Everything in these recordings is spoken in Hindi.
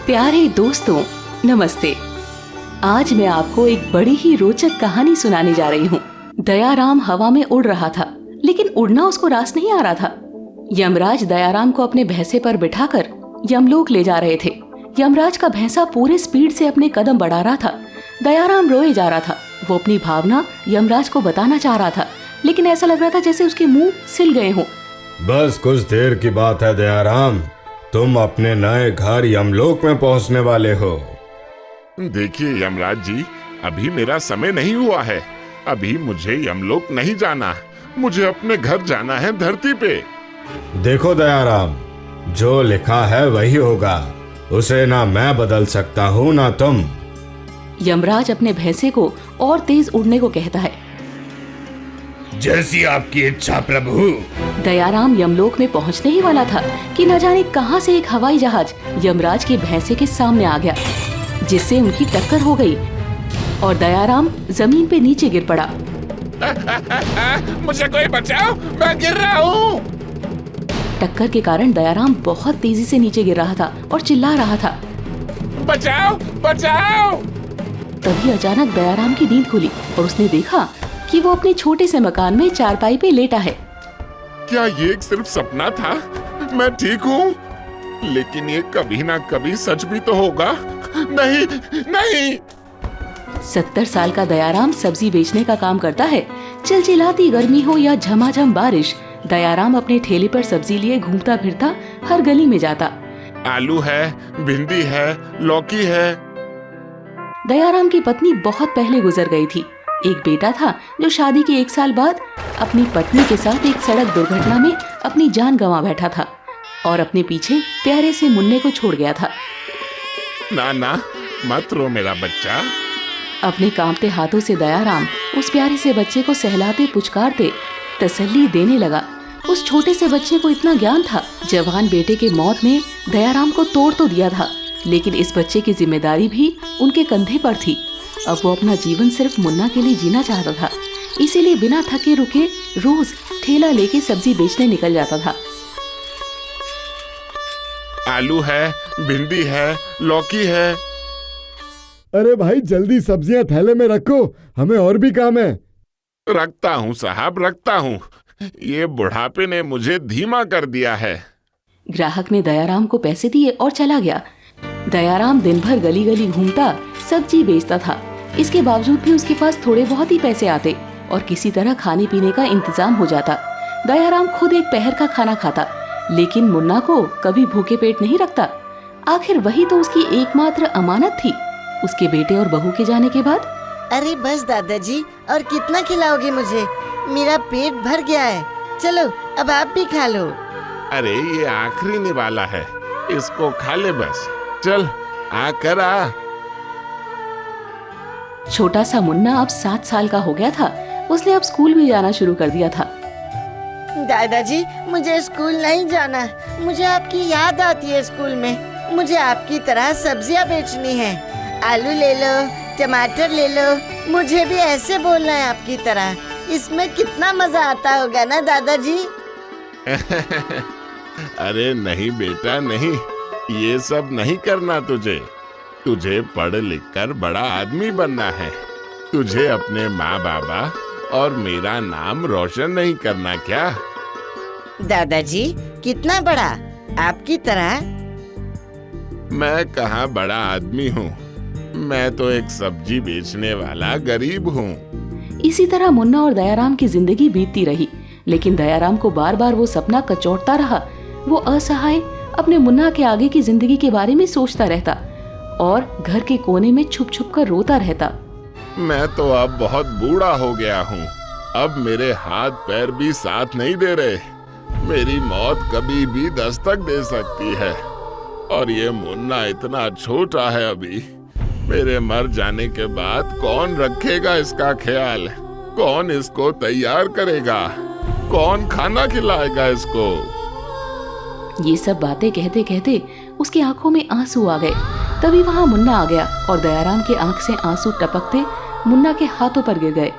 प्यारे दोस्तों, नमस्ते। आज मैं आपको एक बड़ी ही रोचक कहानी सुनाने जा रही हूँ। दयाराम हवा में उड़ रहा था, लेकिन उड़ना उसको रास नहीं आ रहा था। यमराज दयाराम को अपने भैंसे पर बिठाकर यमलोक ले जा रहे थे। यमराज का भैंसा पूरे स्पीड से अपने कदम बढ़ा रहा था। दयाराम रोए जा रहा था। वो अपनी भावना यमराज को बताना चाह रहा था, लेकिन ऐसा लग रहा था जैसे उसके मुंह सिल गए हों। बस कुछ देर की बात है दयाराम, तुम अपने नए घर यमलोक में पहुंचने वाले हो। देखिए यमराज जी, अभी मेरा समय नहीं हुआ है। अभी मुझे यमलोक नहीं जाना, मुझे अपने घर जाना है धरती पे। देखो दयाराम, जो लिखा है वही होगा, उसे ना मैं बदल सकता हूँ ना तुम। यमराज अपने भैंसे को और तेज उड़ने को कहता है। जैसी आपकी इच्छा प्रभु। दयाराम यमलोक में पहुंचने ही वाला था कि न जाने कहां से एक हवाई जहाज यमराज के भैंसे के सामने आ गया, जिससे उनकी टक्कर हो गई और दयाराम जमीन पे नीचे गिर पड़ा। मुझे कोई बचाओ, मैं गिर रहा हूँ। टक्कर के कारण दयाराम बहुत तेजी से नीचे गिर रहा था और चिल्ला रहा था, बचाओ बचाओ। तभी अचानक दयाराम की नींद खुली और उसने देखा कि वो अपने छोटे से मकान में चारपाई पे लेटा है। क्या ये एक सिर्फ सपना था? मैं ठीक हूँ, लेकिन ये कभी ना कभी सच भी तो होगा। नहीं नहीं। 70 साल का दयाराम सब्जी बेचने का काम करता है। चिलचिलाती गर्मी हो या झमाझम बारिश, दयाराम अपने ठेले पर सब्जी लिए घूमता फिरता हर गली में जाता। आलू है, भिंडी है, लौकी है। दयाराम की पत्नी बहुत पहले गुजर गई थी। एक बेटा था जो शादी के 1 साल बाद अपनी पत्नी के साथ एक सड़क दुर्घटना में अपनी जान गंवा बैठा था और अपने पीछे प्यारे से मुन्ने को छोड़ गया था। ना ना, मत रो मेरा बच्चा। अपने कांपते हाथों से दयाराम उस प्यारे से बच्चे को सहलाते पुचकारते तसल्ली देने लगा। उस छोटे से बच्चे को इतना ज्ञान था। जवान बेटे के मौत ने दयाराम को तोड़ तो दिया था, लेकिन इस बच्चे की जिम्मेदारी भी उनके कंधे पर थी। अब वो अपना जीवन सिर्फ मुन्ना के लिए जीना चाहता था, इसीलिए बिना थके रुके रोज ठेला लेके सब्जी बेचने निकल जाता था। आलू है, भिंडी है, लौकी है। अरे भाई जल्दी सब्जियां थैले में रखो, हमें और भी काम है। रखता हूँ साहब, रखता हूँ। ये बुढ़ापे ने मुझे धीमा कर दिया है। ग्राहक ने दयाराम को पैसे दिए और चला गया। दयाराम दिन भर गली गली घूमता सब्जी बेचता था। इसके बावजूद भी उसके पास थोड़े बहुत ही पैसे आते और किसी तरह खाने पीने का इंतजाम हो जाता। दयाराम खुद एक पहर का खाना खाता, लेकिन मुन्ना को कभी भूखे पेट नहीं रखता। आखिर वही तो उसकी एकमात्र अमानत थी, उसके बेटे और बहू के जाने के बाद। अरे बस दादाजी, और कितना खिलाओगे मुझे? मेरा पेट भर गया है। चलो अब आप भी खा लो। अरे ये आखिरी निवाला है, इसको खा ले बस। चल आकर आ। छोटा सा मुन्ना अब 7 साल का हो गया था। उसने अब स्कूल भी जाना शुरू कर दिया था। दादाजी, मुझे स्कूल नहीं जाना। मुझे आपकी याद आती है स्कूल में। मुझे आपकी तरह सब्जियां बेचनी है। आलू ले लो, टमाटर ले लो। मुझे भी ऐसे बोलना है आपकी तरह। इसमें कितना मजा आता होगा ना दादाजी। अरे नहीं बेटा नहीं, ये सब नहीं करना तुझे। तुझे पढ़ लिख कर बड़ा आदमी बनना है। तुझे अपने माँ बाबा और मेरा नाम रोशन नहीं करना क्या? दादाजी कितना बड़ा, आपकी तरह? मैं कहाँ बड़ा आदमी हूँ, मैं तो एक सब्जी बेचने वाला गरीब हूँ। इसी तरह मुन्ना और दयाराम की जिंदगी बीतती रही, लेकिन दयाराम को बार बार वो सपना कचोटता रहा। वो असहाय अपने मुन्ना के आगे की जिंदगी के बारे में सोचता रहता और घर के कोने में छुप छुप कर रोता रहता। मैं तो अब बहुत बूढ़ा हो गया हूँ। अब मेरे हाथ पैर भी साथ नहीं दे रहे। मेरी मौत कभी भी दस्तक दे सकती है। और ये मुन्ना इतना छोटा है अभी। मेरे मर जाने के बाद कौन रखेगा इसका ख्याल? कौन इसको तैयार करेगा? कौन खाना खिलाएगा इसको? ये सब बातें कहते कहते उसकी आंखों में आंसू आ गए। तभी वहाँ मुन्ना आ गया और दयाराम के आंख से आंसू टपकते मुन्ना के हाथों पर गिर गए।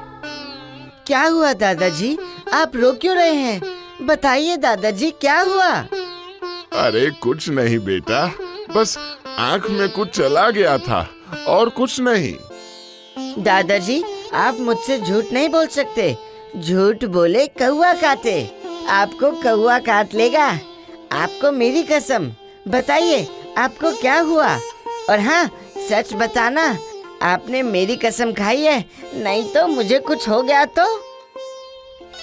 क्या हुआ दादाजी, आप रो क्यों रहे हैं? बताइए दादाजी, क्या हुआ? अरे कुछ नहीं बेटा, बस आंख में कुछ चला गया था और कुछ नहीं। दादाजी, आप मुझसे झूठ नहीं बोल सकते। झूठ बोले कौवा काटे। आपको कौवा काट लेगा। आपको मेरी कसम। बताइए, आपको क्या हुआ? और हाँ, सच बताना, आपने मेरी कसम खाई है, नहीं तो मुझे कुछ हो गया तो?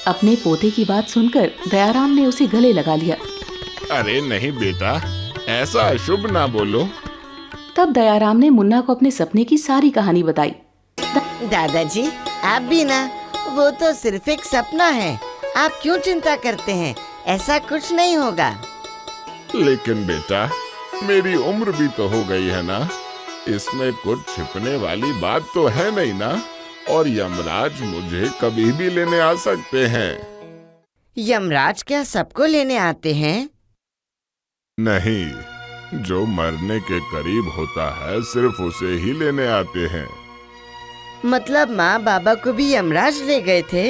अपने पोते की बात सुनकर दयाराम ने उसे गले लगा लिया। अरे नहीं बेटा, ऐसा अशुभ ना बोलो। तब दयाराम ने मुन्ना को अपने सपने की सारी कहानी बताई। दादाजी, आप भी ना, वो तो सिर्फ एक सपना है। आप क्यों चिंता करते हैं? ऐसा कुछ नहीं होगा। लेकिन बेटा, मेरी उम्र भी तो हो गई है ना, इसमें कुछ छिपने वाली बात तो है नहीं ना, और यमराज मुझे कभी भी लेने आ सकते हैं। यमराज क्या सबको लेने आते हैं? नहीं, जो मरने के करीब होता है सिर्फ उसे ही लेने आते हैं। मतलब माँ बाबा को भी यमराज ले गए थे?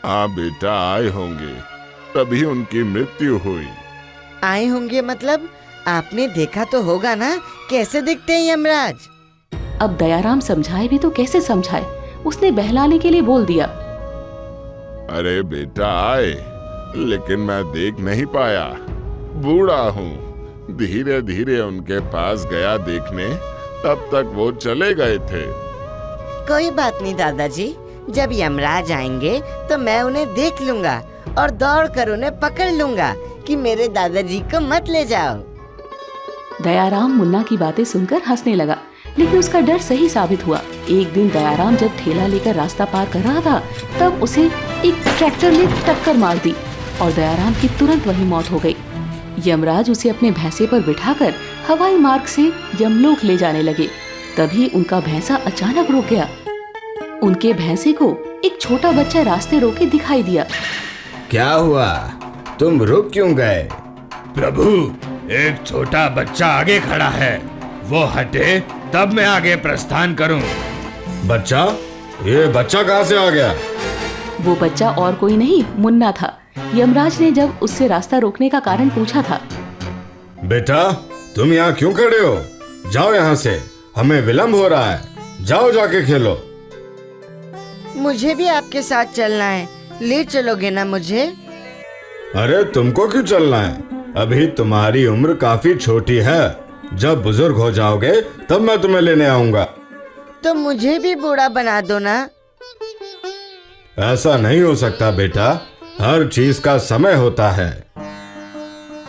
हाँ बेटा, आए होंगे, तभी उनकी मृत्यु हुई। आए होंगे मतलब? आपने देखा तो होगा ना, कैसे दिखते हैं यमराज? अब दयाराम समझाए भी तो कैसे समझाए, उसने बहलाने के लिए बोल दिया। अरे बेटा, आए, लेकिन मैं देख नहीं पाया, बूढ़ा हूँ। धीरे धीरे उनके पास गया देखने, तब तक वो चले गए थे। कोई बात नहीं दादाजी, जब यमराज आएंगे तो मैं उन्हें देख लूंगा और दौड़ कर उन्हें पकड़ लूंगा कि मेरे दादाजी को मत ले जाओ। दयाराम मुन्ना की बातें सुनकर हंसने लगा, लेकिन उसका डर सही साबित हुआ। एक दिन दयाराम जब ठेला लेकर रास्ता पार कर रहा था, तब उसे एक ट्रैक्टर ने टक्कर मार दी और दयाराम की तुरंत वहीं मौत हो गई। यमराज उसे अपने भैंसे पर बिठाकर हवाई मार्ग से यमलोक ले जाने लगे। तभी उनका भैंसा अचानक रुक गया। उनके भैंसे को एक छोटा बच्चा रास्ते रोके दिखाई दिया। क्या हुआ? तुम रुक क्यों गए? प्रभु, एक छोटा बच्चा आगे खड़ा है, वो हटे तब मैं आगे प्रस्थान करूं। बच्चा? ये बच्चा कहाँ से आ गया? वो बच्चा और कोई नहीं, मुन्ना था। यमराज ने जब उससे रास्ता रोकने का कारण पूछा था। बेटा, तुम यहाँ क्यों खड़े हो? जाओ यहाँ से, हमें विलंब हो रहा है। जाओ, जाके खेलो। मुझे भी आपके साथ चलना है, ले चलोगे ना मुझे? अरे तुमको क्यों चलना है? अभी तुम्हारी उम्र काफी छोटी है। जब बुजुर्ग हो जाओगे तब मैं तुम्हें लेने आऊंगा। तो मुझे भी बूढ़ा बना दो ना। ऐसा नहीं हो सकता बेटा, हर चीज का समय होता है।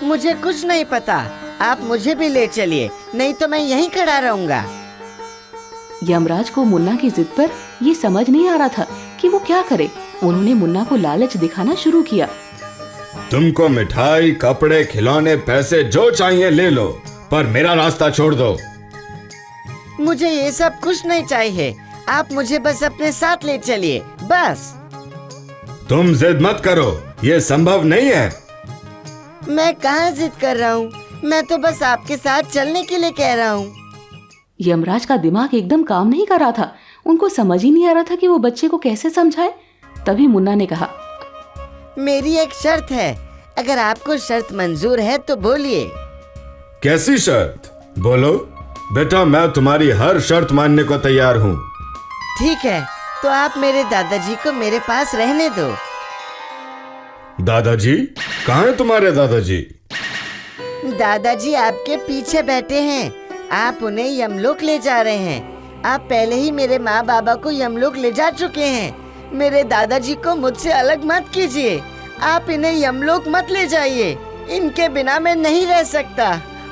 मुझे कुछ नहीं पता, आप मुझे भी ले चलिए, नहीं तो मैं यहीं खड़ा रहूंगा। यमराज को मुन्ना की जिद पर ये समझ नहीं आ रहा था कि वो क्या करे। उन्होंने मुन्ना को लालच दिखाना शुरू किया। तुमको मिठाई, कपड़े, खिलौने, पैसे जो चाहिए ले लो, पर मेरा रास्ता छोड़ दो। मुझे ये सब कुछ नहीं चाहिए, आप मुझे बस अपने साथ ले चलिए, बस। तुम जिद मत करो, ये संभव नहीं है। मैं कहाँ जिद कर रहा हूँ, मैं तो बस आपके साथ चलने के लिए कह रहा हूँ। यमराज का दिमाग एकदम काम नहीं कर रहा था। उनको समझ ही नहीं आ रहा था कि वो बच्चे को कैसे समझाए। तभी मुन्ना ने कहा, मेरी एक शर्त है, अगर आपको शर्त मंजूर है तो बोलिए। कैसी शर्त? बोलो बेटा, मैं तुम्हारी हर शर्त मानने को तैयार हूँ। ठीक है, तो आप मेरे दादाजी को मेरे पास रहने दो। दादाजी? कहाँ है तुम्हारे दादाजी? दादाजी आपके पीछे बैठे हैं, आप उन्हें यमलोक ले जा रहे हैं। आप पहले ही मेरे माँ बाबा को यमलोक ले जा चुके हैं। मेरे दादाजी को मुझसे अलग मत कीजिए, आप इन्हें यमलोक मत ले जाइए। इनके बिना मैं नहीं रह सकता,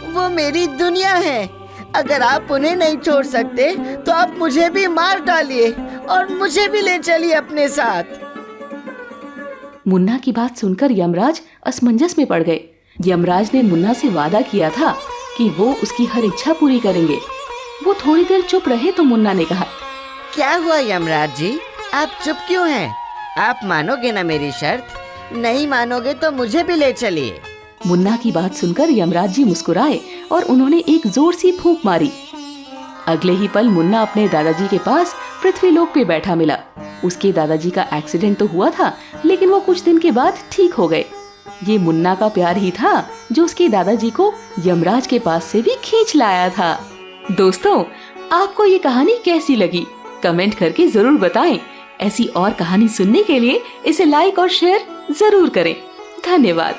वो मेरी दुनिया है। अगर आप उन्हें नहीं छोड़ सकते तो आप मुझे भी मार डालिए और मुझे भी ले चलिए अपने साथ। मुन्ना की बात सुनकर यमराज असमंजस में पड़ गए। यमराज ने मुन्ना से वादा किया था कि वो उसकी हर इच्छा पूरी करेंगे। वो थोड़ी देर चुप रहे तो मुन्ना ने कहा, क्या हुआ यमराज जी, आप चुप क्यों हैं? आप मानोगे ना मेरी शर्त? नहीं मानोगे तो मुझे भी ले चलिए। मुन्ना की बात सुनकर यमराज जी मुस्कुराए और उन्होंने एक जोर सी फूंक मारी। अगले ही पल मुन्ना अपने दादाजी के पास पृथ्वीलोक पे बैठा मिला। उसके दादाजी का एक्सीडेंट तो हुआ था, लेकिन वो कुछ दिन के बाद ठीक हो गए। ये मुन्ना का प्यार ही था जो उसके दादाजी को यमराज के पास से भी खींच लाया था। दोस्तों, आपको ये कहानी कैसी लगी कमेंट करके जरूर बताएं। ऐसी और कहानी सुनने के लिए इसे लाइक और शेयर जरूर करें। धन्यवाद।